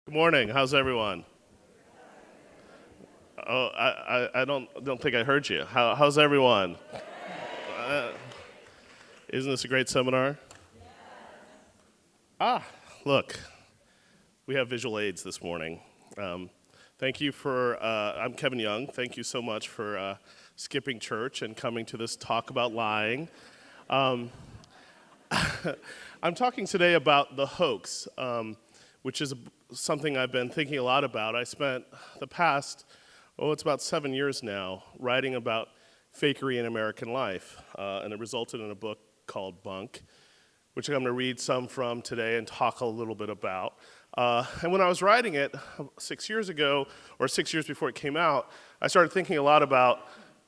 Good morning. How's everyone? Oh, I don't think I heard you. How's everyone? Uh, isn't this a great seminar? Ah, look, we have visual aids this morning. Um, thank you for. I'm Kevin Young. Thank you so much for skipping church and coming to this talk about lying. Um, I'm talking today about the hoax, which is something I've been thinking a lot about. I spent the past, it's about 7 years now, writing about fakery in American life, and it resulted in a book called Bunk, which I'm going to read some from today and talk a little bit about. And when I was writing it 6 years ago, or 6 years before it came out, I started thinking a lot about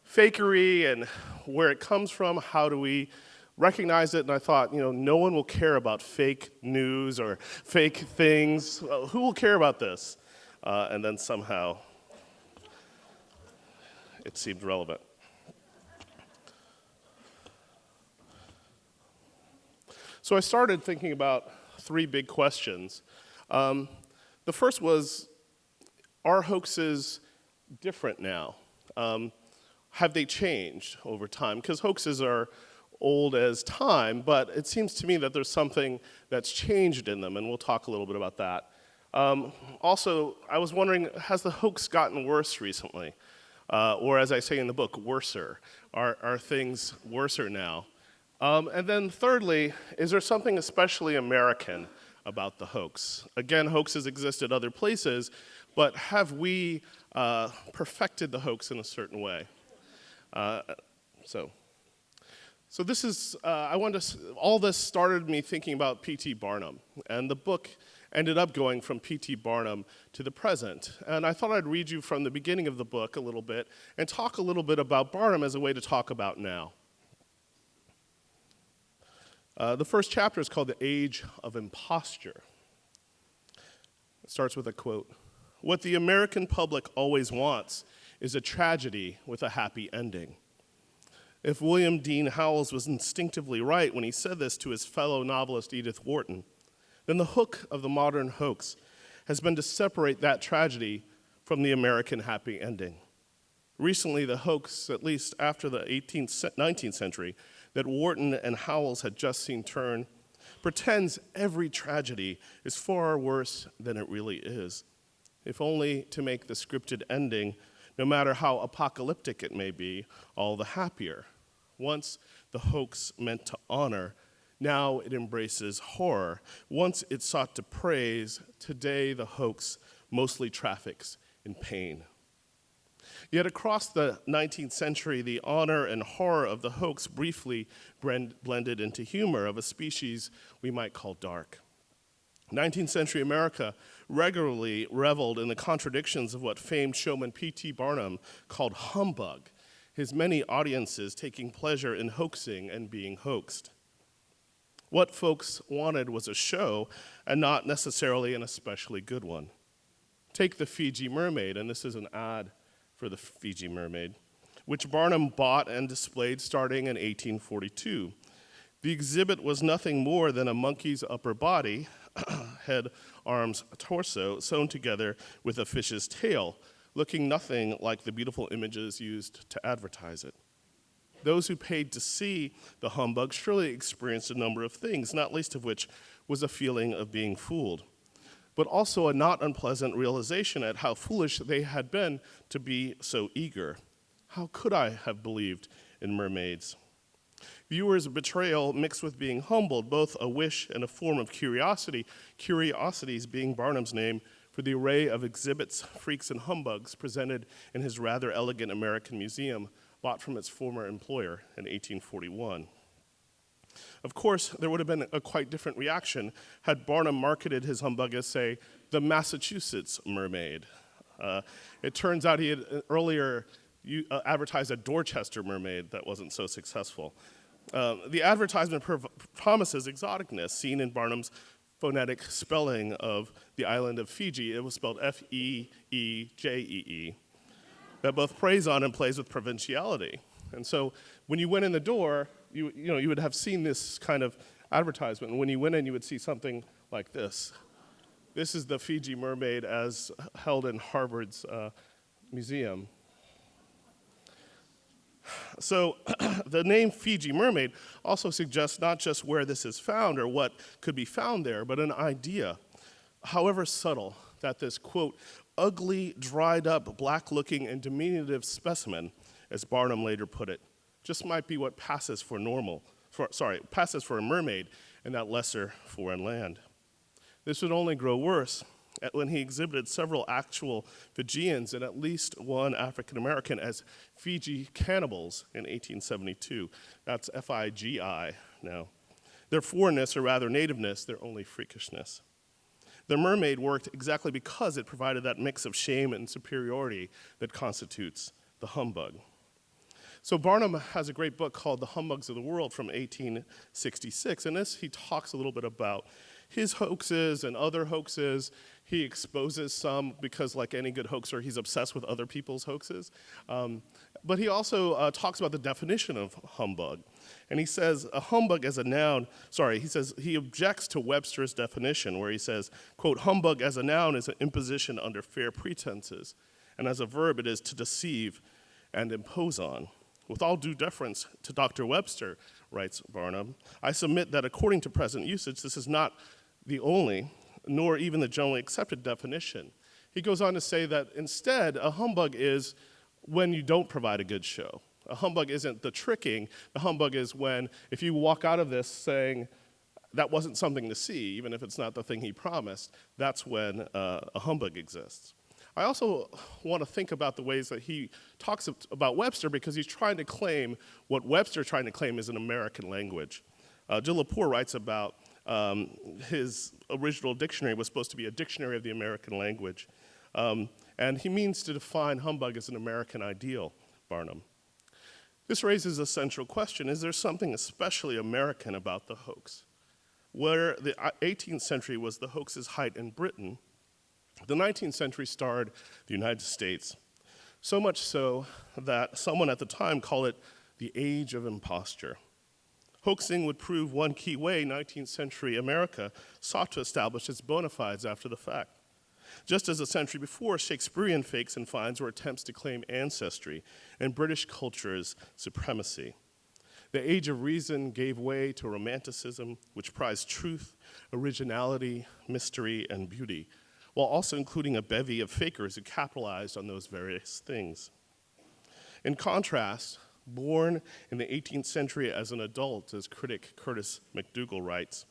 fakery and where it comes from, how do we recognize it, and I thought, no one will care about fake news or fake things. Who will care about this? And then somehow it seemed relevant. So I started thinking about three big questions. The first was, are hoaxes different now? Have they changed over time? Because hoaxes are old as time, but it seems to me that there's something that's changed in them, and we'll talk a little bit about that. Also, I was wondering, has the hoax gotten worse recently? Or as I say in the book, worser? Are things worser now? And then thirdly, is there something especially American about the hoax? Again, hoaxes exist at other places, but have we perfected the hoax in a certain way? So this is, all this started me thinking about P.T. Barnum, and the book ended up going from P.T. Barnum to the present. And I thought I'd read you from the beginning of the book a little bit and talk a little bit about Barnum as a way to talk about now. The first chapter is called The Age of Imposture. It starts with a quote. "What the American public always wants is a tragedy with a happy ending. If William Dean Howells was instinctively right when he said this to his fellow novelist Edith Wharton, then the hook of the modern hoax has been to separate that tragedy from the American happy ending. Recently, the hoax, at least after the 19th century, that Wharton and Howells had just seen turn, pretends every tragedy is far worse than it really is, if only to make the scripted ending, no matter how apocalyptic it may be, all the happier. Once the hoax meant to honor, now it embraces horror. Once it sought to praise, today the hoax mostly traffics in pain. Yet across the 19th century, the honor and horror of the hoax briefly blended into humor of a species we might call dark. 19th century America regularly reveled in the contradictions of what famed showman P.T. Barnum called humbug, his many audiences taking pleasure in hoaxing and being hoaxed. What folks wanted was a show, and not necessarily an especially good one. Take the Fiji Mermaid, and this is an ad for the Fiji Mermaid, which Barnum bought and displayed starting in 1842. The exhibit was nothing more than a monkey's upper body, head, arms, torso, sewn together with a fish's tail, looking nothing like the beautiful images used to advertise it. Those who paid to see the humbug surely experienced a number of things, not least of which was a feeling of being fooled, but also a not unpleasant realization at how foolish they had been to be so eager. How could I have believed in mermaids? Viewers' betrayal mixed with being humbled, both a wish and a form of curiosity, curiosities being Barnum's name for the array of exhibits, freaks, and humbugs presented in his rather elegant American museum, bought from its former employer in 1841. Of course, there would have been a quite different reaction had Barnum marketed his humbug as, say, the Massachusetts Mermaid. It turns out he had earlier advertised a Dorchester Mermaid that wasn't so successful. The advertisement promises exoticness, seen in Barnum's phonetic spelling of the island of Fiji. It was spelled F-E-E-J-E-E, that both preys on and plays with provinciality. And so when you went in the door, you would have seen this kind of advertisement. And when you went in, you would see something like this. This is the Fiji mermaid as held in Harvard's museum. So the name Fiji mermaid also suggests not just where this is found or what could be found there, but an idea, however subtle, that this, quote, ugly, dried up, black-looking, and diminutive specimen, as Barnum later put it, just might be what passes for a mermaid in that lesser foreign land. This would only grow worse when he exhibited several actual Fijians and at least one African American as Fiji cannibals in 1872. That's F-I-G-I now. Their foreignness, or rather nativeness, their only freakishness. The mermaid worked exactly because it provided that mix of shame and superiority that constitutes the humbug. So Barnum has a great book called The Humbugs of the World from 1866. In this, he talks a little bit about his hoaxes and other hoaxes. He exposes some because, like any good hoaxer, he's obsessed with other people's hoaxes. But he also talks about the definition of humbug. And he says a humbug as a noun, he objects to Webster's definition where he says, quote, humbug as a noun is an imposition under fair pretenses, and as a verb it is to deceive and impose on. With all due deference to Dr. Webster, writes Barnum, I submit that according to present usage, this is not the only, nor even the generally accepted definition. He goes on to say that instead, a humbug is when you don't provide a good show. A humbug isn't the tricking. The humbug is when, if you walk out of this saying, that wasn't something to see, even if it's not the thing he promised, that's when a humbug exists. I also want to think about the ways that he talks about Webster because he's trying to claim what Webster's trying to claim is an American language. Jill Lepore writes about his original dictionary was supposed to be a dictionary of the American language. And he means to define humbug as an American ideal, Barnum. This raises a central question. Is there something especially American about the hoax? Where the 18th century was the hoax's height in Britain, the 19th century starred the United States, so much so that someone at the time called it the age of imposture. Hoaxing would prove one key way 19th century America sought to establish its bona fides after the fact. Just as a century before, Shakespearean fakes and finds were attempts to claim ancestry and British culture's supremacy. The age of reason gave way to romanticism, which prized truth, originality, mystery, and beauty, while also including a bevy of fakers who capitalized on those various things. In contrast, born in the 18th century as an adult, as critic Curtis McDougall writes,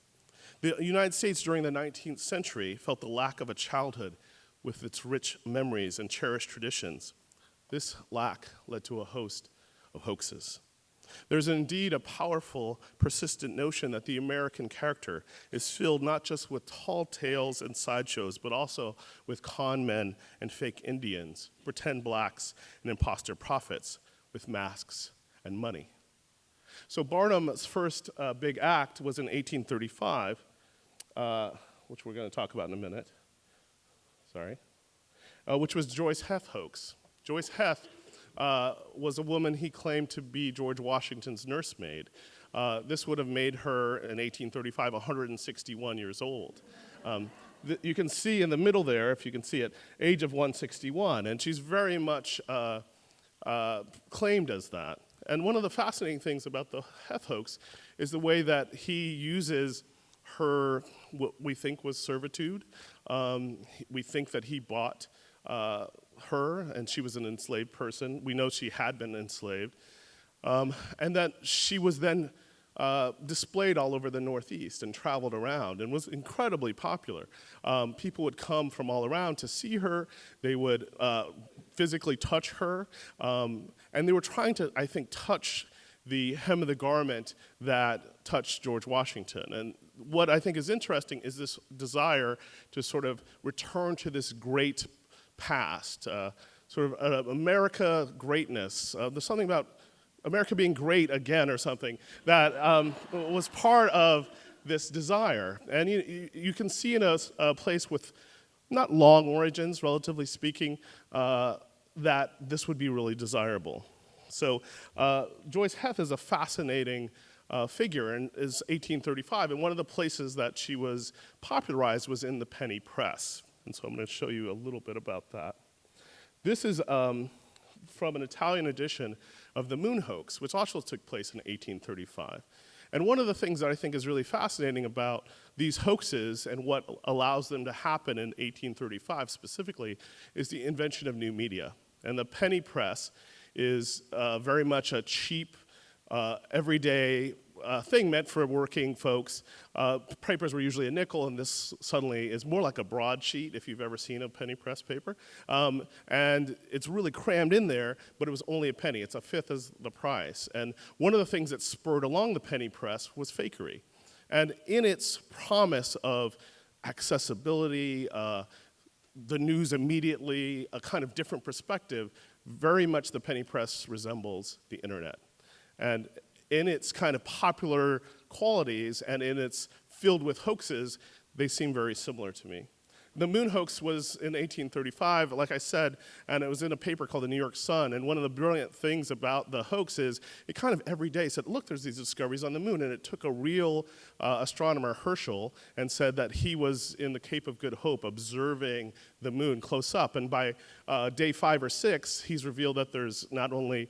the United States during the 19th century felt the lack of a childhood with its rich memories and cherished traditions. This lack led to a host of hoaxes. There's indeed a powerful, persistent notion that the American character is filled not just with tall tales and sideshows, but also with con men and fake Indians, pretend blacks and imposter prophets with masks and money. So Barnum's first big act was in 1835, which we're going to talk about in a minute, which was Joice Heth hoax. Joice Heth was a woman he claimed to be George Washington's nursemaid. This would have made her, in 1835, 161 years old. You can see in the middle there, if you can see it, age of 161, and she's very much claimed as that. And one of the fascinating things about the Heth hoax is the way that he uses her, what we think was servitude. We think that he bought her, and she was an enslaved person. We know she had been enslaved. And that she was then displayed all over the Northeast and traveled around and was incredibly popular. People would come from all around to see her. They would physically touch her. And they were trying to, I think, touch the hem of the garment that touched George Washington. And what I think is interesting is this desire to sort of return to this great past, sort of America greatness. There's something about America being great again or something that was part of this desire. And you can see in a place with not long origins, relatively speaking, that this would be really desirable. So Joice Heth is a fascinating figure, and is 1835. And one of the places that she was popularized was in the penny press. And so I'm going to show you a little bit about that. This is from an Italian edition of The Moon Hoax, which also took place in 1835. And one of the things that I think is really fascinating about these hoaxes and what allows them to happen in 1835 specifically is the invention of new media. And the penny press is very much a cheap, everyday thing meant for working folks. Papers were usually a nickel, and this suddenly is more like a broadsheet if you've ever seen a penny press paper. And it's really crammed in there, but it was only a penny. It's a fifth as the price. And one of the things that spurred along the penny press was fakery. And in its promise of accessibility, the news immediately, a kind of different perspective, very much the penny press resembles the internet. And in its kind of popular qualities and in its filled with hoaxes, they seem very similar to me. The moon hoax was in 1835, like I said, and it was in a paper called the New York Sun. And one of the brilliant things about the hoax is it kind of every day said, look, there's these discoveries on the moon. And it took a real astronomer, Herschel, and said that he was in the Cape of Good Hope observing the moon close up. And by day 5 or 6, he's revealed that there's not only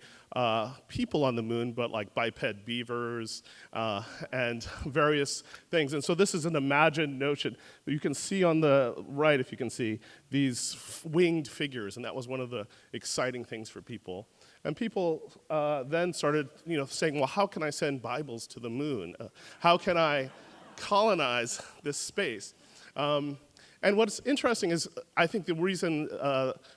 people on the moon, but like biped beavers and various things. And so this is an imagined notion that you can see on the right, if you can see, these winged figures, and that was one of the exciting things for people. And people then started, saying, well, how can I send Bibles to the moon? How can I colonize this space? And what's interesting is, I think the reason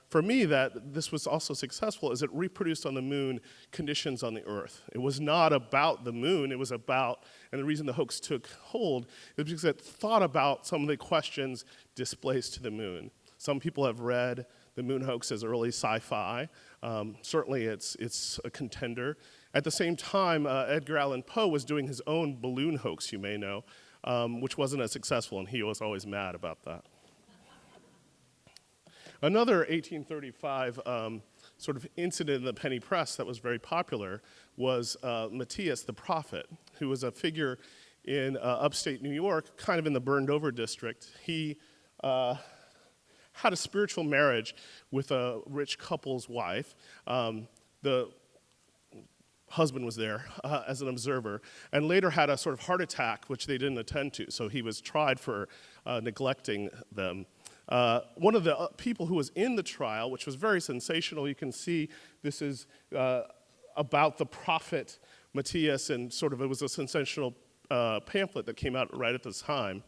for me that this was also successful is it reproduced on the moon conditions on the Earth. It was not about the moon, it was about, and the reason the hoax took hold is because it thought about some of the questions displaced to the moon. Some people have read the moon hoax as early sci-fi. Certainly it's a contender. At the same time, Edgar Allan Poe was doing his own balloon hoax, you may know, which wasn't as successful, and he was always mad about that. Another 1835 sort of incident in the penny press that was very popular was Matthias the prophet, who was a figure in upstate New York, kind of in the burned-over district. He had a spiritual marriage with a rich couple's wife. The husband was there as an observer, and later had a sort of heart attack, which they didn't attend to, so he was tried for neglecting them. One of the people who was in the trial, which was very sensational, you can see this is about the prophet Matthias, and sort of it was a sensational pamphlet that came out right at this time,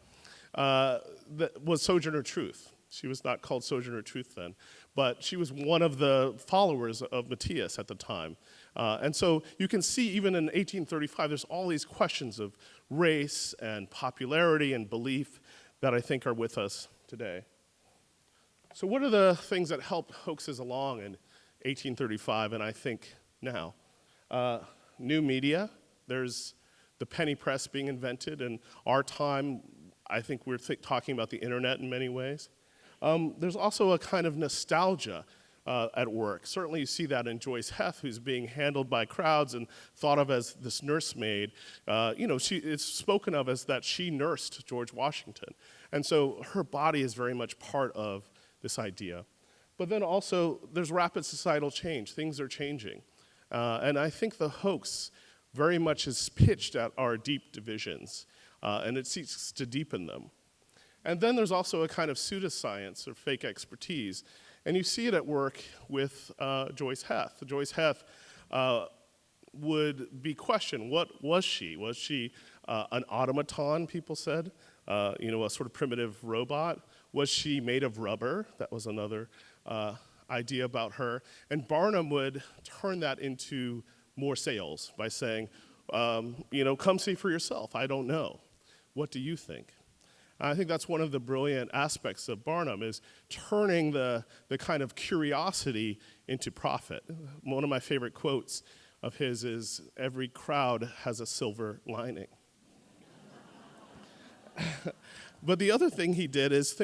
that was Sojourner Truth. She was not called Sojourner Truth then, but she was one of the followers of Matthias at the time. And so you can see even in 1835, there's all these questions of race and popularity and belief that I think are with us today. So what are the things that helped hoaxes along in 1835 and I think now? New media. There's the penny press being invented. In our time, I think we're talking about the internet in many ways. There's also a kind of nostalgia at work. Certainly you see that in Joyce Heth, who's being handled by crowds and thought of as this nursemaid. It's spoken of as that she nursed George Washington. And so her body is very much part of this idea. But then also, there's rapid societal change. Things are changing. And I think the hoax very much is pitched at our deep divisions, and it seeks to deepen them. And then there's also a kind of pseudoscience or fake expertise. And you see it at work with Joyce Heth. Joyce Heth would be questioned, what was she? Was she an automaton, people said? A sort of primitive robot? Was she made of rubber? That was another idea about her. And Barnum would turn that into more sales by saying, come see for yourself. I don't know. What do you think? I think that's one of the brilliant aspects of Barnum is turning the kind of curiosity into profit. One of my favorite quotes of his is, "Every crowd has a silver lining." But the other thing he did is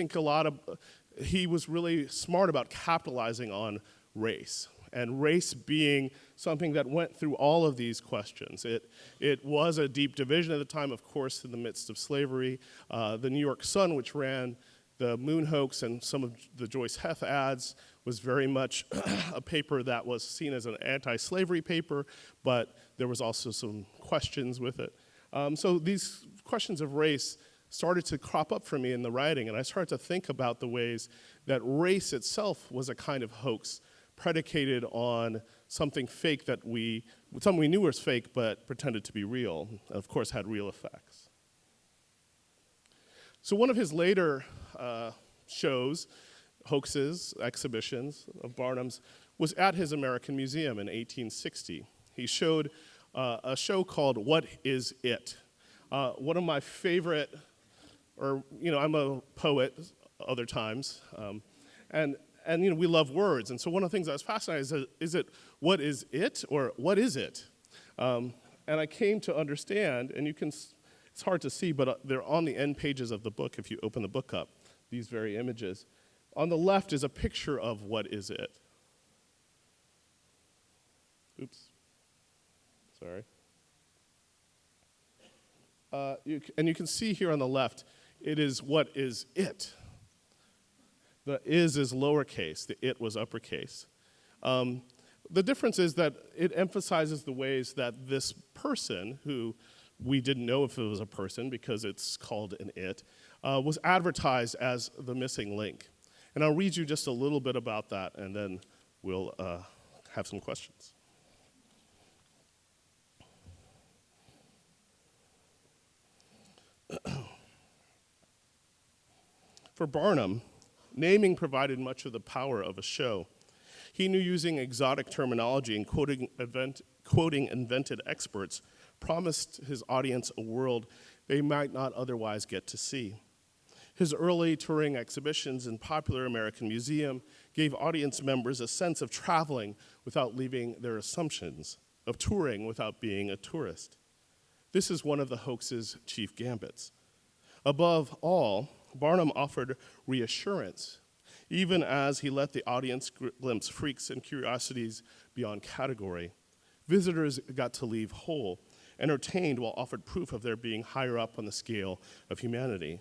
he was really smart about capitalizing on race. and race being something that went through all of these questions. It was a deep division at the time, of course, in the midst of slavery. The New York Sun, which ran the Moon hoax and some of the Joyce Heth ads, was very much a paper that was seen as an anti-slavery paper, but there was also some questions with it. So these questions of race started to crop up for me in the writing, and I started to think about the ways that race itself was a kind of hoax predicated on something fake something we knew was fake but pretended to be real, and of course had real effects. So one of his later shows, hoaxes, exhibitions of Barnum's, was at his American Museum in 1860. He showed a show called What Is It? One of my favorite, I'm a poet other times, and we love words, and so one of the things I was fascinated is it what is it or what is it? And I came to understand, and it's hard to see, but they're on the end pages of the book if you open the book up, these very images. On the left is a picture of what is it. Oops, sorry. And you can see here on the left, it is what is it. The is lowercase, the it was uppercase. The difference is that it emphasizes the ways that this person, who we didn't know if it was a person because it's called an it, was advertised as the missing link. And I'll read you just a little bit about that, and then we'll have some questions. For Barnum, naming provided much of the power of a show. He knew using exotic terminology and quoting invented experts promised his audience a world they might not otherwise get to see. His early touring exhibitions in popular American Museum gave audience members a sense of traveling without leaving their assumptions, of touring without being a tourist. This is one of the hoax's chief gambits. Above all, Barnum offered reassurance, even as he let the audience glimpse freaks and curiosities beyond category. Visitors got to leave whole, entertained while offered proof of their being higher up on the scale of humanity.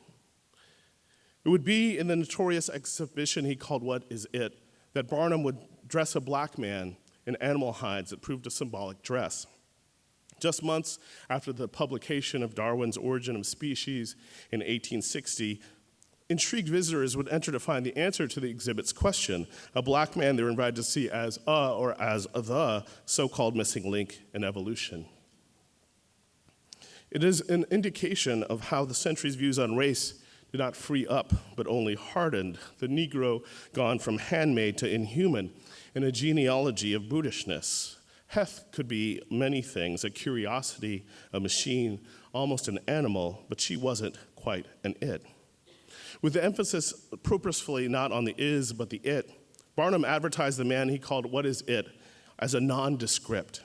It would be in the notorious exhibition he called What Is It that Barnum would dress a black man in animal hides that proved a symbolic dress. Just months after the publication of Darwin's Origin of Species in 1860, intrigued visitors would enter to find the answer to the exhibit's question, a black man they were invited to see as or as the so-called missing link in evolution. It is an indication of how the century's views on race did not free up, but only hardened the Negro gone from handmade to inhuman in a genealogy of brutishness. Heth could be many things, a curiosity, a machine, almost an animal, but she wasn't quite an it. With the emphasis purposefully not on the is, but the it, Barnum advertised the man he called What Is It as a nondescript.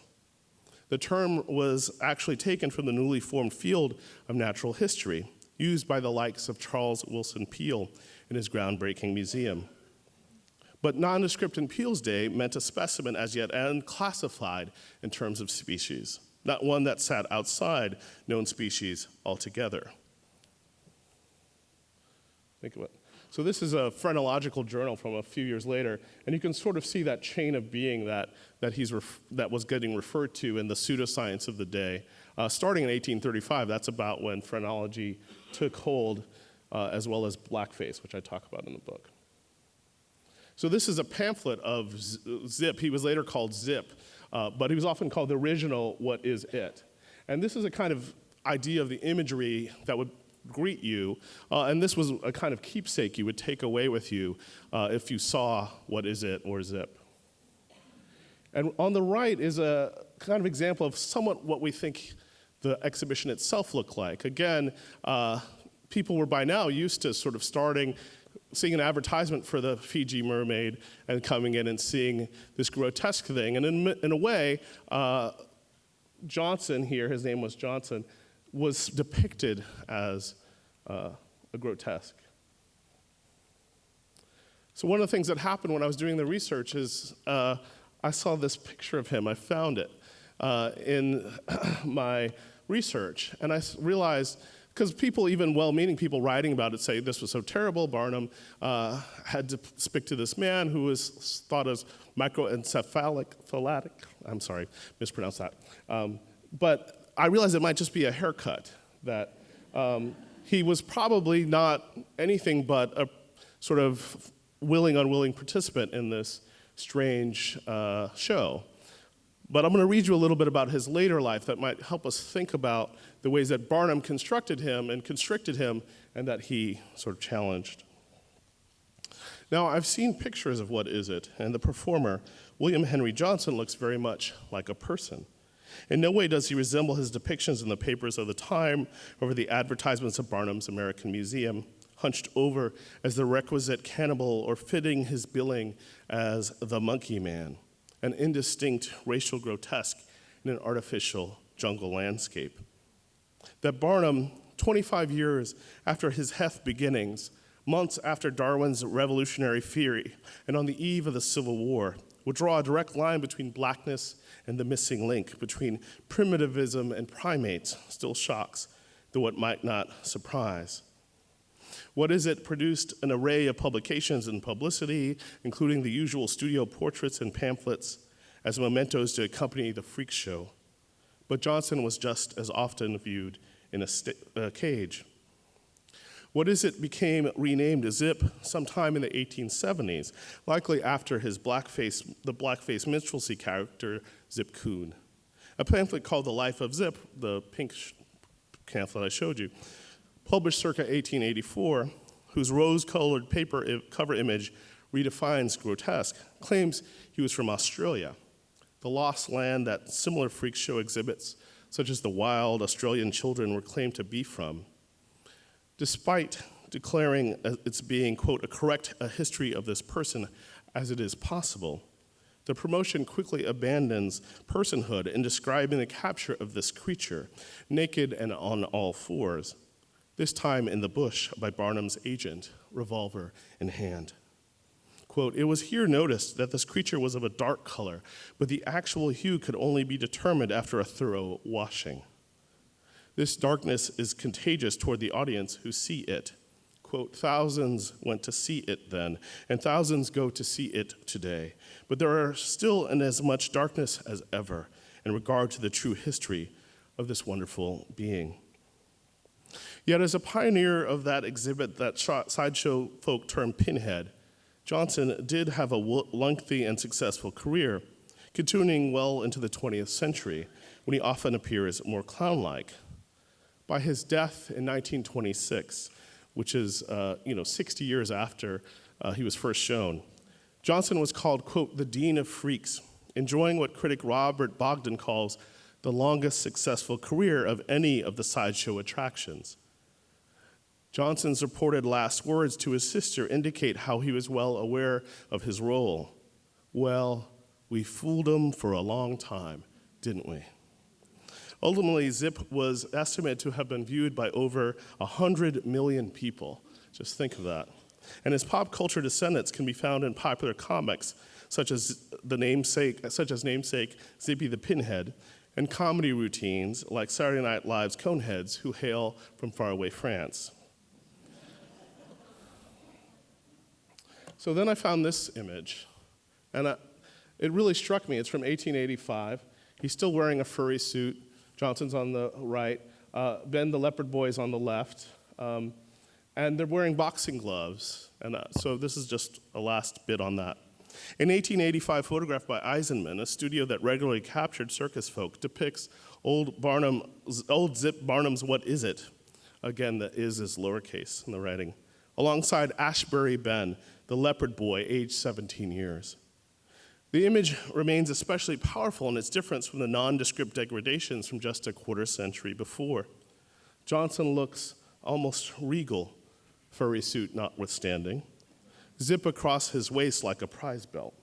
The term was actually taken from the newly formed field of natural history, used by the likes of Charles Willson Peale in his groundbreaking museum. But nondescript in Peale's day meant a specimen as yet unclassified in terms of species, not one that sat outside known species altogether. Think of it. So this is a phrenological journal from a few years later, and you can sort of see that chain of being that was getting referred to in the pseudoscience of the day. Starting in 1835, that's about when phrenology took hold, as well as blackface, which I talk about in the book. So this is a pamphlet of Zip. He was later called Zip, but he was often called the original What Is It? And this is a kind of idea of the imagery that would greet you, and this was a kind of keepsake you would take away with you if you saw What Is It or Zip. And on the right is a kind of example of somewhat what we think the exhibition itself looked like. Again, people were by now used to sort of seeing an advertisement for the Fiji mermaid and coming in and seeing this grotesque thing. And in a way, Johnson here, his name was Johnson, was depicted as a grotesque. So one of the things that happened when I was doing the research is I saw this picture of him. I found it in my research, and I realized, because people, even well-meaning people writing about it, say this was so terrible. Barnum had to speak to this man who was thought as microencephalic. I'm sorry, mispronounced that. But I realized it might just be a haircut, that he was probably not anything but a sort of willing, unwilling participant in this strange show. But I'm going to read you a little bit about his later life that might help us think about the ways that Barnum constructed him and constricted him, and that he sort of challenged. Now, I've seen pictures of What Is It, and the performer, William Henry Johnson, looks very much like a person. In no way does he resemble his depictions in the papers of the time or the advertisements of Barnum's American Museum, hunched over as the requisite cannibal or fitting his billing as the monkey man, an indistinct racial grotesque in an artificial jungle landscape. That Barnum, 25 years after his Heth beginnings, months after Darwin's revolutionary theory, and on the eve of the Civil War, would draw a direct line between blackness and the missing link, between primitivism and primates, still shocks, though it might not surprise. What Is It produced an array of publications and publicity, including the usual studio portraits and pamphlets as mementos to accompany the freak show. But Johnson was just as often viewed in a cage. What Is It became renamed Zip sometime in the 1870s, likely after the blackface minstrelsy character Zip Coon. A pamphlet called The Life of Zip, the pink pamphlet I showed you, published circa 1884, whose rose-colored paper cover image redefines grotesque, claims he was from Australia, the lost land that similar freak show exhibits, such as the wild Australian children, were claimed to be from. Despite declaring it's being, quote, a history of this person as it is possible, the promotion quickly abandons personhood in describing the capture of this creature, naked and on all fours, this time in the bush by Barnum's agent, revolver in hand. Quote, "It was here noticed that this creature was of a dark color, but the actual hue could only be determined after a thorough washing. This darkness is contagious toward the audience who see it. Quote, thousands went to see it then, and thousands go to see it today. But there are still in as much darkness as ever in regard to the true history of this wonderful being." Yet as a pioneer of that exhibit that sideshow folk termed pinhead, Johnson did have a lengthy and successful career, continuing well into the 20th century, when he often appears more clown-like. By his death in 1926, which is 60 years after he was first shown, Johnson was called, quote, the Dean of Freaks, enjoying what critic Robert Bogdan calls the longest successful career of any of the sideshow attractions. Johnson's reported last words to his sister indicate how he was well aware of his role. "Well, we fooled him for a long time, didn't we?" Ultimately, Zip was estimated to have been viewed by over 100 million people. Just think of that. And his pop culture descendants can be found in popular comics, such as namesake Zippy the Pinhead, and comedy routines like Saturday Night Live's Coneheads, who hail from faraway France. So then I found this image, and it really struck me. It's from 1885. He's still wearing a furry suit. Johnson's on the right. Ben the Leopard Boy is on the left. And they're wearing boxing gloves. And so this is just a last bit on that. An 1885 photograph by Eisenman, a studio that regularly captured circus folk, depicts old Zip Barnum's What Is It? Again, the is lowercase in the writing, alongside Ashbury Ben, the leopard boy, aged 17 years. The image remains especially powerful in its difference from the nondescript degradations from just a quarter century before. Johnson looks almost regal, furry suit notwithstanding, zip across his waist like a prize belt.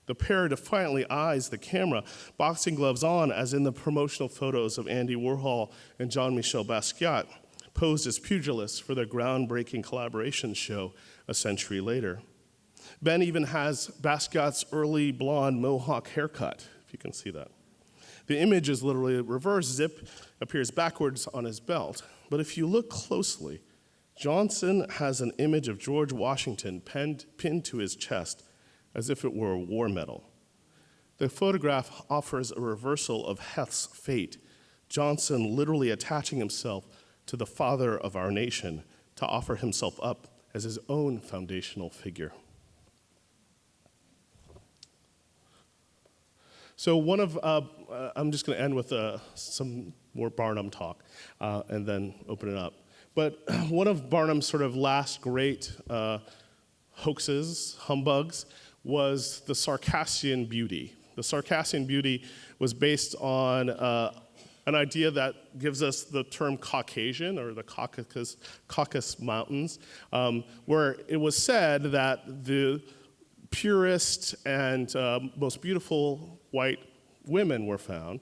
The pair defiantly eyes the camera, boxing gloves on, as in the promotional photos of Andy Warhol and Jean-Michel Basquiat, posed as pugilists for their groundbreaking collaboration show a century later. Ben even has Basquiat's early blonde mohawk haircut, if you can see that. The image is literally reverse. Zip appears backwards on his belt. But if you look closely, Johnson has an image of George Washington pinned to his chest as if it were a war medal. The photograph offers a reversal of Heth's fate, Johnson literally attaching himself to the father of our nation to offer himself up as his own foundational figure. So I'm just going to end with some more Barnum talk and then open it up. But one of Barnum's sort of last great hoaxes, humbugs, was the Circassian beauty. The Circassian beauty was based on an idea that gives us the term Caucasian, or the Caucasus Mountains, where it was said that the purest and most beautiful white women were found.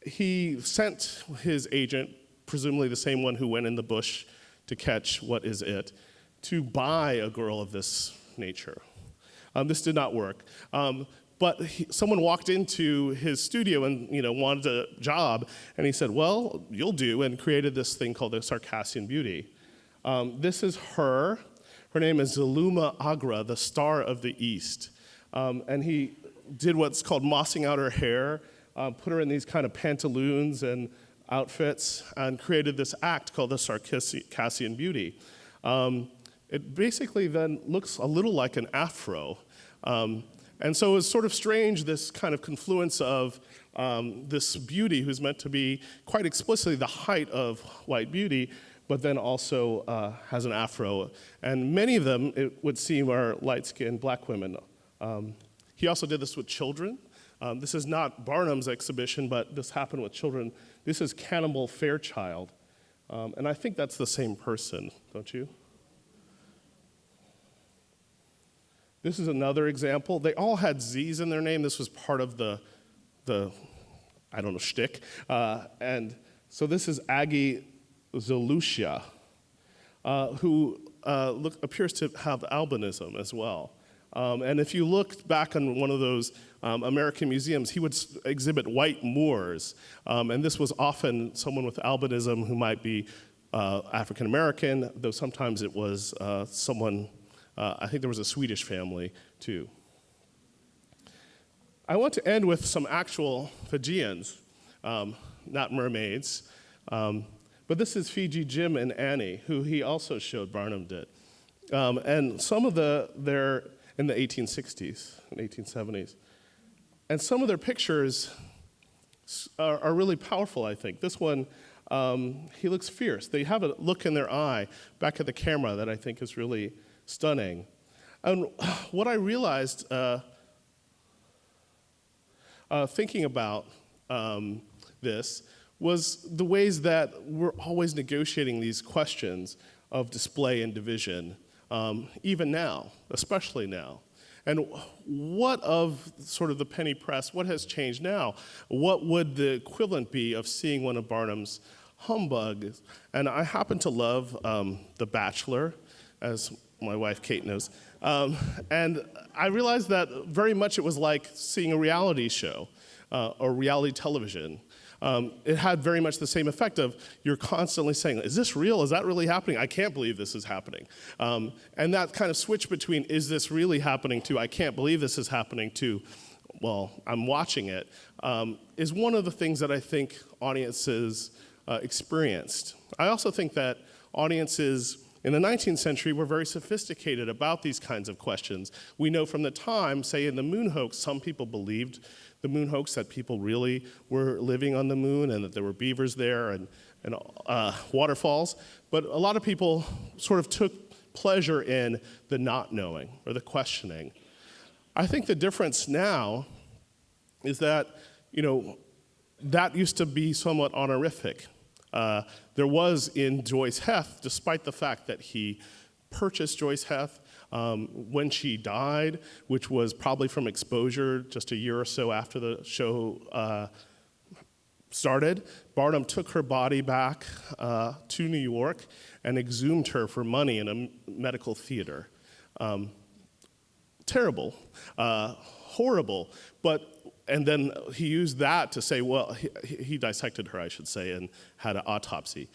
He sent his agent, presumably the same one who went in the bush to catch what is it, to buy a girl of this nature. This did not work. But someone walked into his studio and wanted a job, and he said, well, you'll do, and created this thing called the Circassian Beauty. This is her. Her name is Zulema Agra, the Star of the East. And he did what's called mossing out her hair, put her in these kind of pantaloons and outfits, and created this act called the Circassian Beauty. It basically then looks a little like an afro. And so it's sort of strange, this kind of confluence of this beauty who's meant to be quite explicitly the height of white beauty, but then also has an afro. And many of them, it would seem, are light-skinned black women. He also did this with children. This is not Barnum's exhibition, but this happened with children. This is Cannibal Fairchild. And I think that's the same person, don't you? This is another example. They all had Z's in their name. This was part of the I don't know, shtick. And so this is Aggie Zelucia, who appears to have albinism as well. And if you look back on one of those American museums, he would exhibit white Moors. And this was often someone with albinism who might be African American, though sometimes it was someone, I think there was a Swedish family too. I want to end with some actual Fijians, not mermaids. But this is Fiji Jim and Annie, who he also showed Barnum did. And some of they're in the 1860s and 1870s. And some of their pictures are really powerful, I think. This one, he looks fierce. They have a look in their eye back at the camera that I think is really stunning. And what I realized thinking about this was the ways that we're always negotiating these questions of display and division, even now, especially now. And what of sort of the penny press, what has changed now? What would the equivalent be of seeing one of Barnum's humbugs? And I happen to love The Bachelor, as my wife Kate knows. And I realized that very much it was like seeing a reality show or reality television. It had very much the same effect of you're constantly saying, is this real? Is that really happening? I can't believe this is happening. And that kind of switch between, is this really happening, to I can't believe this is happening, to, well, I'm watching it, is one of the things that I think audiences experienced. I also think that audiences in the 19th century were very sophisticated about these kinds of questions. We know from the time, say in the moon hoax, some people believed the moon hoax, that people really were living on the moon and that there were beavers there and waterfalls. But a lot of people sort of took pleasure in the not knowing or the questioning. I think the difference now is that, that used to be somewhat honorific. There was in Joyce Heth, despite the fact that he purchased Joyce Heth when she died, which was probably from exposure just a year or so after the show started, Barnum took her body back to New York and exhumed her for money in a medical theater. Terrible, horrible, and then he used that to say, well, he dissected her, I should say, and had an autopsy.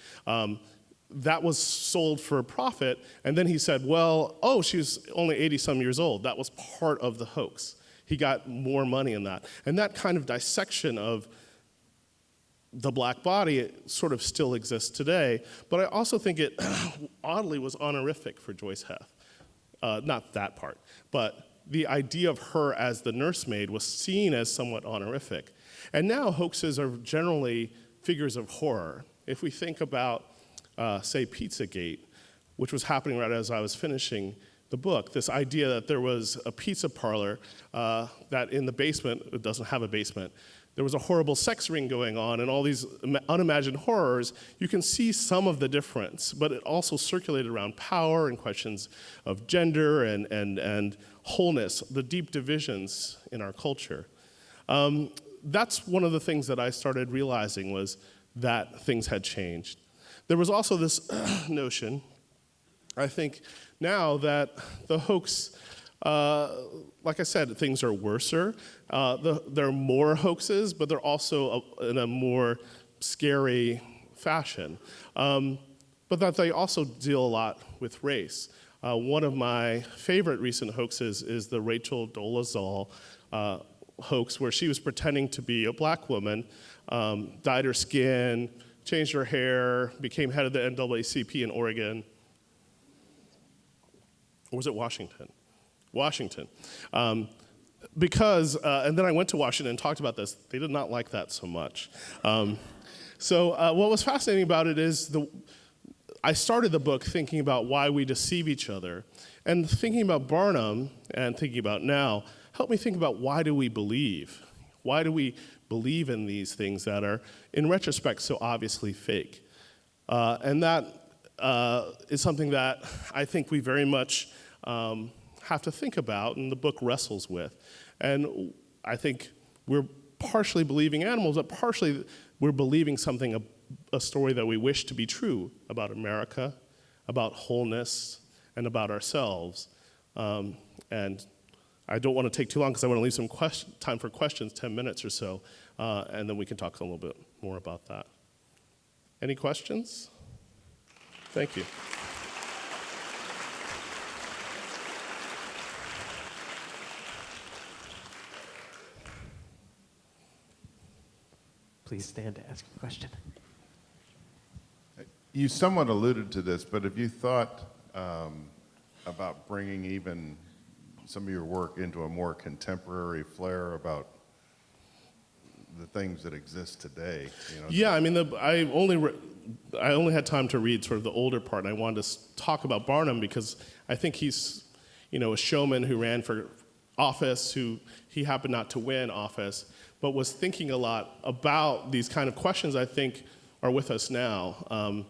That was sold for profit, and then he said, well, oh, she was only 80-some years old. That was part of the hoax. He got more money in that. And that kind of dissection of the black body, it sort of still exists today, but I also think it oddly was honorific for Joyce Heth. Not that part, but the idea of her as the nursemaid was seen as somewhat honorific. And now hoaxes are generally figures of horror. If we think about, say, Pizzagate, which was happening right as I was finishing the book, this idea that there was a pizza parlor that in the basement, it doesn't have a basement, there was a horrible sex ring going on and all these unimagined horrors, you can see some of the difference, but it also circulated around power and questions of gender and wholeness, the deep divisions in our culture. That's one of the things that I started realizing was that things had changed. There was also this notion, I think now, that the hoax, like I said, things are worser. There are more hoaxes, but they're also in a more scary fashion. But that they also deal a lot with race. One of my favorite recent hoaxes is the Rachel Dolezal hoax, where she was pretending to be a black woman, dyed her skin, changed her hair, became head of the NAACP in Oregon. Or was it Washington? Washington. Because, and then I went to Washington and talked about this. They did not like that so much. So what was fascinating about it is I started the book thinking about why we deceive each other. And thinking about Barnum and thinking about now helped me think about why do we believe? Why do we believe in these things that are, in retrospect, so obviously fake? And that is something that I think we very much have to think about, and the book wrestles with. And I think we're partially believing animals, but partially we're believing something, a story that we wish to be true about America, about wholeness, and about ourselves. And I don't want to take too long because I want to leave some time for questions, 10 minutes or so, and then we can talk a little bit more about that. Any questions? Thank you. Please stand to ask a question. You somewhat alluded to this, but have you thought about bringing even some of your work into a more contemporary flair about the things that exist today? You know? Yeah, I mean, I only had time to read sort of the older part, and I wanted to talk about Barnum because I think he's, a showman who ran for office, he happened not to win office, but was thinking a lot about these kind of questions I think are with us now.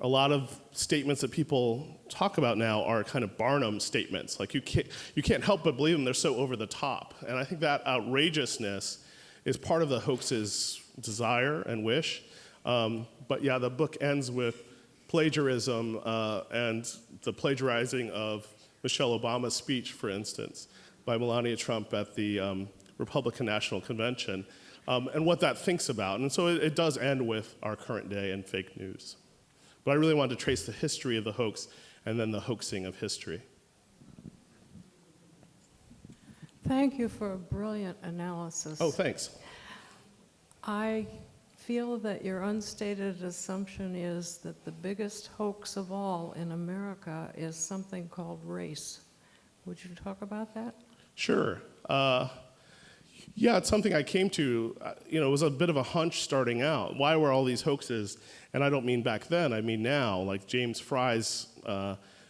A lot of statements that people talk about now are kind of Barnum statements. Like you can't help but believe them, they're so over the top. And I think that outrageousness is part of the hoax's desire and wish. But yeah, the book ends with plagiarism and the plagiarizing of Michelle Obama's speech, for instance, by Melania Trump at the Republican National Convention, and what that thinks about. And so it does end with our current day and fake news. But I really wanted to trace the history of the hoax and then the hoaxing of history. Thank you for a brilliant analysis. Oh, thanks. I feel that your unstated assumption is that the biggest hoax of all in America is something called race. Would you talk about that? Sure. Yeah, it's something I came to, it was a bit of a hunch starting out. Why were all these hoaxes? And I don't mean back then, I mean now, like James Fry's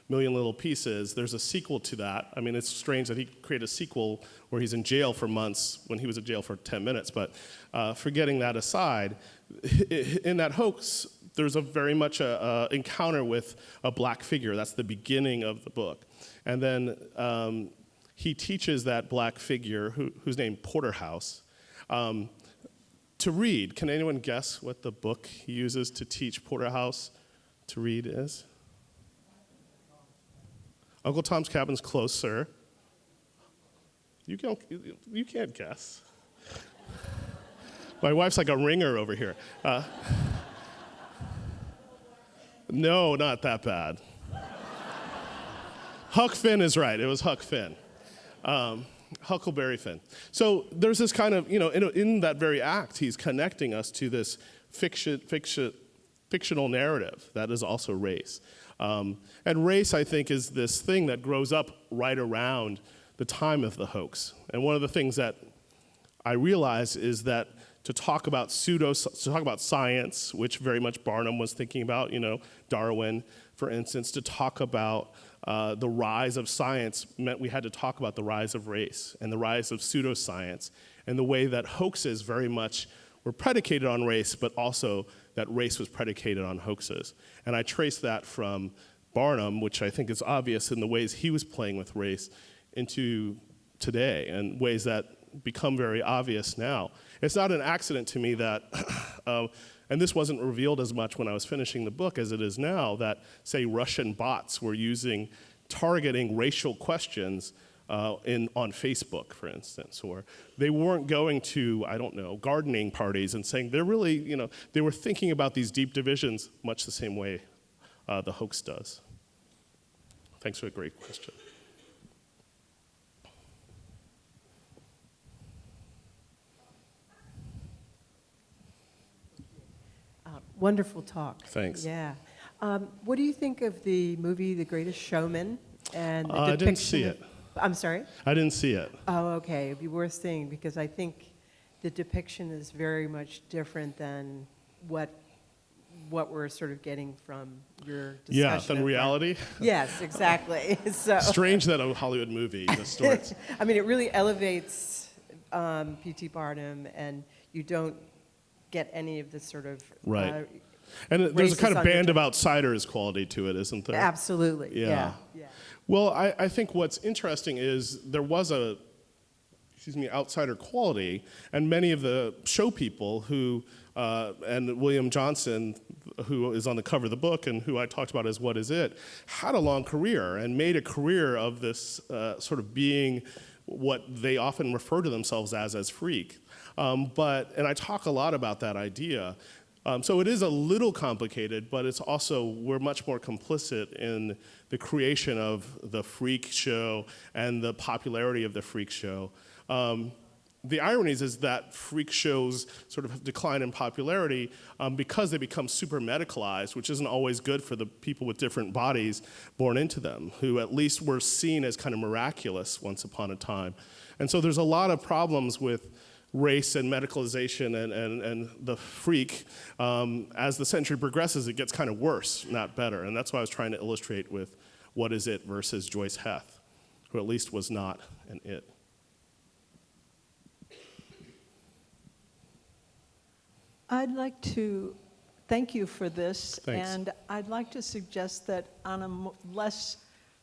Million Little Pieces. There's a sequel to that. I mean, it's strange that he created a sequel where he's in jail for months when he was in jail for 10 minutes, but forgetting that aside, in that hoax, there's a very much a encounter with a black figure. That's the beginning of the book. And then he teaches that black figure, who's named Porterhouse, to read. Can anyone guess what the book he uses to teach Porterhouse to read is? Uncle Tom's Cabin's close, sir. You can't guess. My wife's like a ringer over here. No, not that bad. Huck Finn is right. It was Huck Finn. Huckleberry Finn. So there's this kind of, in that very act, he's connecting us to this fictional narrative that is also race. And race, I think, is this thing that grows up right around the time of the hoax. And one of the things that I realize is that to talk about science, which very much Barnum was thinking about, Darwin, for instance, to talk about the rise of science meant we had to talk about the rise of race and the rise of pseudoscience and the way that hoaxes very much were predicated on race, but also that race was predicated on hoaxes. And I trace that from Barnum, which I think is obvious in the ways he was playing with race, into today, and ways that become very obvious now. It's not an accident to me that, and this wasn't revealed as much when I was finishing the book as it is now, that, say, Russian bots were targeting racial questions on Facebook, for instance, or they weren't going to, gardening parties and saying they're really, they were thinking about these deep divisions much the same way the hoax does. Thanks for a great question. Wonderful talk. Thanks. Yeah. What do you think of the movie The Greatest Showman and the depiction? I didn't see it. I'm sorry? I didn't see it. Oh, okay. It'd be worth seeing because I think the depiction is very much different than what we're sort of getting from your discussion. Yeah, than reality. Yes, exactly. So Strange that a Hollywood movie, the story. I mean, it really elevates P.T. Barnum, and you don't get any of the sort of Right. And there's a kind of band of outsiders quality to it, isn't there? Absolutely. Yeah. Well, I think what's interesting is there was outsider quality, and many of the show people who, and William Johnson, who is on the cover of the book and who I talked about as What Is It, had a long career and made a career of this sort of being what they often refer to themselves as freak. And I talk a lot about that idea. So it is a little complicated, but it's also, we're much more complicit in the creation of the freak show and the popularity of the freak show. The ironies is that freak shows sort of decline in popularity because they become super medicalized, which isn't always good for the people with different bodies born into them, who at least were seen as kind of miraculous once upon a time. And so there's a lot of problems with race and medicalization and the freak. As the century progresses, it gets kind of worse, not better. And that's what I was trying to illustrate with What Is It versus Joyce Heth, who at least was not an it. I'd like to thank you for this. Thanks. And I'd like to suggest that on a less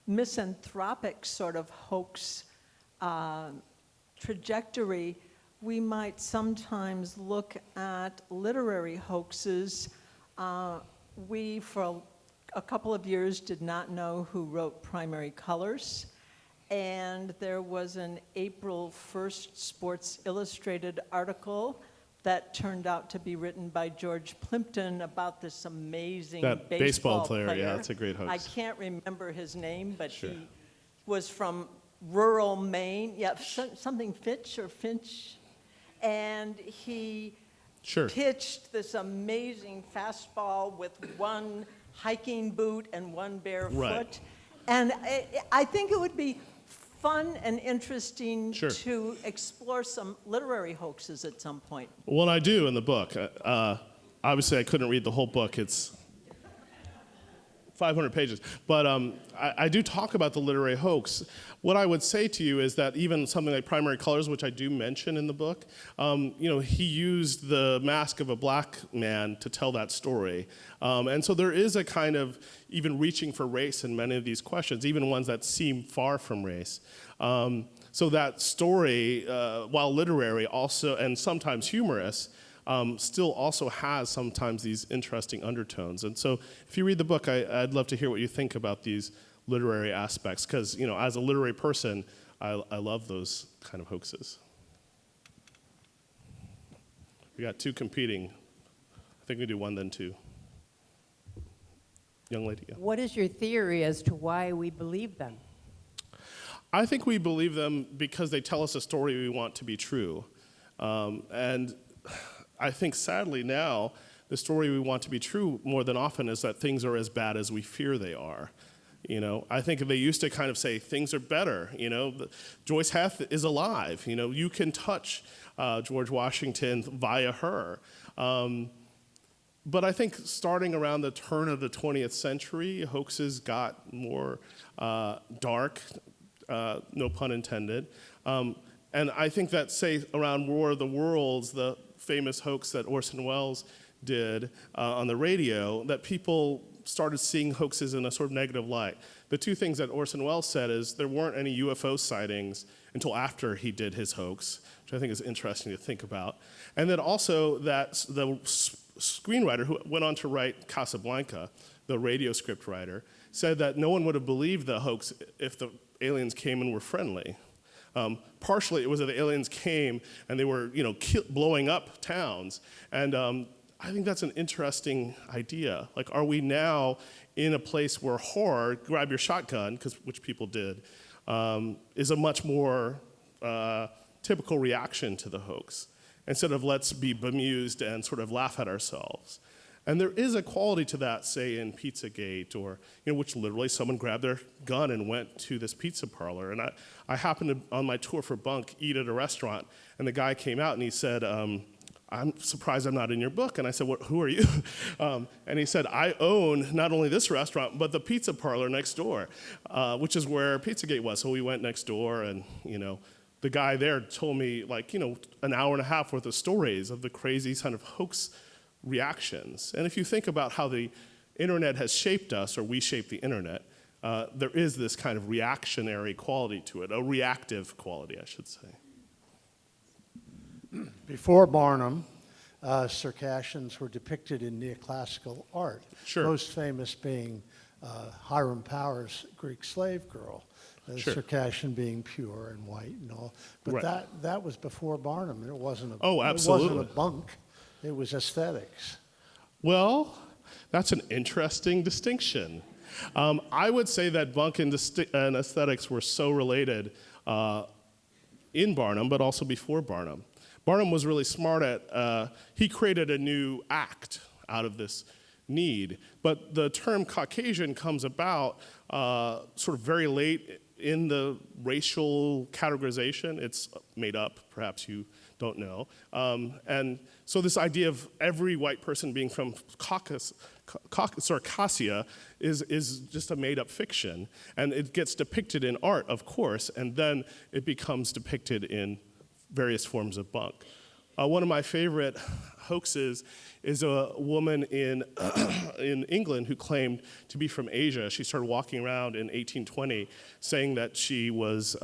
misanthropic sort of hoax trajectory, we might sometimes look at literary hoaxes. We, for a couple of years, did not know who wrote Primary Colors. And there was an April 1st Sports Illustrated article that turned out to be written by George Plimpton about this amazing That baseball player, yeah, that's a great hoax. I can't remember his name, but Sure. he was from rural Maine. Yeah, something Fitch or Finch. And he Sure. pitched this amazing fastball with one hiking boot and one bare Right. foot. And I think it would be fun and interesting Sure. to explore some literary hoaxes at some point. Well, I do in the book. Obviously, I couldn't read the whole book. It's 500 pages. But I do talk about the literary hoax. What I would say to you is that even something like Primary Colors, which I do mention in the book, he used the mask of a black man to tell that story. And so there is a kind of even reaching for race in many of these questions, even ones that seem far from race. So that story, while literary also, and sometimes humorous, still also has sometimes these interesting undertones. And so if you read the book, I'd love to hear what you think about these literary aspects, because as a literary person, I love those kind of hoaxes. We got two competing. I think we do one, then two. Young lady, yeah. What is your theory as to why we believe them? I think we believe them because they tell us a story we want to be true. And I think sadly now, the story we want to be true more than often is that things are as bad as we fear they are. I think they used to kind of say things are better. Joyce Heth is alive. You can touch George Washington via her. But I think starting around the turn of the 20th century, hoaxes got more dark, no pun intended. And I think that, say, around War of the Worlds, the famous hoax that Orson Welles did on the radio, that people started seeing hoaxes in a sort of negative light. The two things that Orson Welles said is there weren't any UFO sightings until after he did his hoax, which I think is interesting to think about. And then also that the screenwriter who went on to write Casablanca, the radio script writer, said that no one would have believed the hoax if the aliens came and were friendly. Partially, it was that the aliens came and they were, blowing up towns. And I think that's an interesting idea. Like, are we now in a place where horror, grab your shotgun, which people did, is a much more typical reaction to the hoax, instead of let's be bemused and sort of laugh at ourselves. And there is a quality to that, say, in Pizzagate, or which literally someone grabbed their gun and went to this pizza parlor. And I happened to, on my tour for Bunk, eat at a restaurant, and the guy came out and he said, I'm surprised I'm not in your book. And I said, who are you? And he said, I own not only this restaurant, but the pizza parlor next door, which is where Pizzagate was. So we went next door, and the guy there told me an hour and a half worth of stories of the crazy kind of hoax reactions. And if you think about how the internet has shaped us, or we shape the internet, there is this kind of reactionary quality to it, a reactive quality, I should say. Before Barnum, Circassians were depicted in neoclassical art. Sure. Most famous being Hiram Powers' Greek slave girl, the Sure. Circassian being pure and white and all. But Right. that was before Barnum. It wasn't Absolutely. It wasn't a bunk. It was aesthetics. Well, that's an interesting distinction. I would say that Bunk and aesthetics were so related in Barnum, but also before Barnum. Barnum was really smart at, he created a new act out of this need. But the term Caucasian comes about sort of very late in the racial categorization. It's made up, perhaps you don't know. And so this idea of every white person being from Circassia is just a made-up fiction. And it gets depicted in art, of course, and then it becomes depicted in various forms of bunk. One of my favorite hoaxes is a woman in England who claimed to be from Asia. She started walking around in 1820 saying that she was,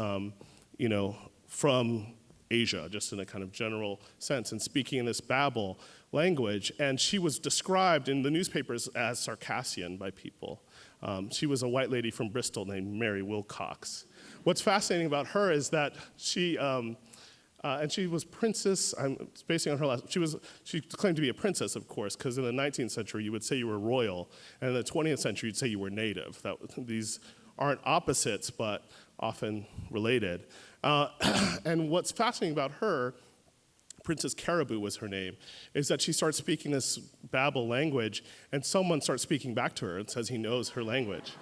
from Asia, just in a kind of general sense, and speaking in this Babel language. And she was described in the newspapers as Circassian by people. She was a white lady from Bristol named Mary Wilcox. What's fascinating about her is that she, and she was princess, I'm spacing on her last, she claimed to be a princess, of course, because in the 19th century you would say you were royal, and in the 20th century you'd say you were native. These aren't opposites, but often related. And what's fascinating about her, Princess Caribou was her name, is that she starts speaking this Babel language, and someone starts speaking back to her and says he knows her language.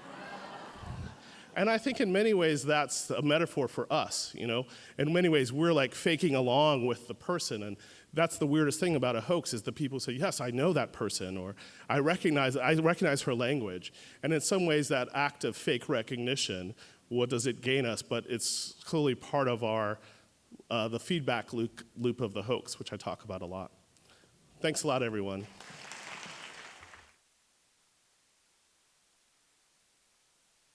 And I think in many ways that's a metaphor for us, In many ways we're like faking along with the person, and that's the weirdest thing about a hoax is the people say, yes, I know that person, or I recognize her language. And in some ways that act of fake recognition, what does it gain us? But it's clearly part of our, the feedback loop of the hoax, which I talk about a lot. Thanks a lot, everyone.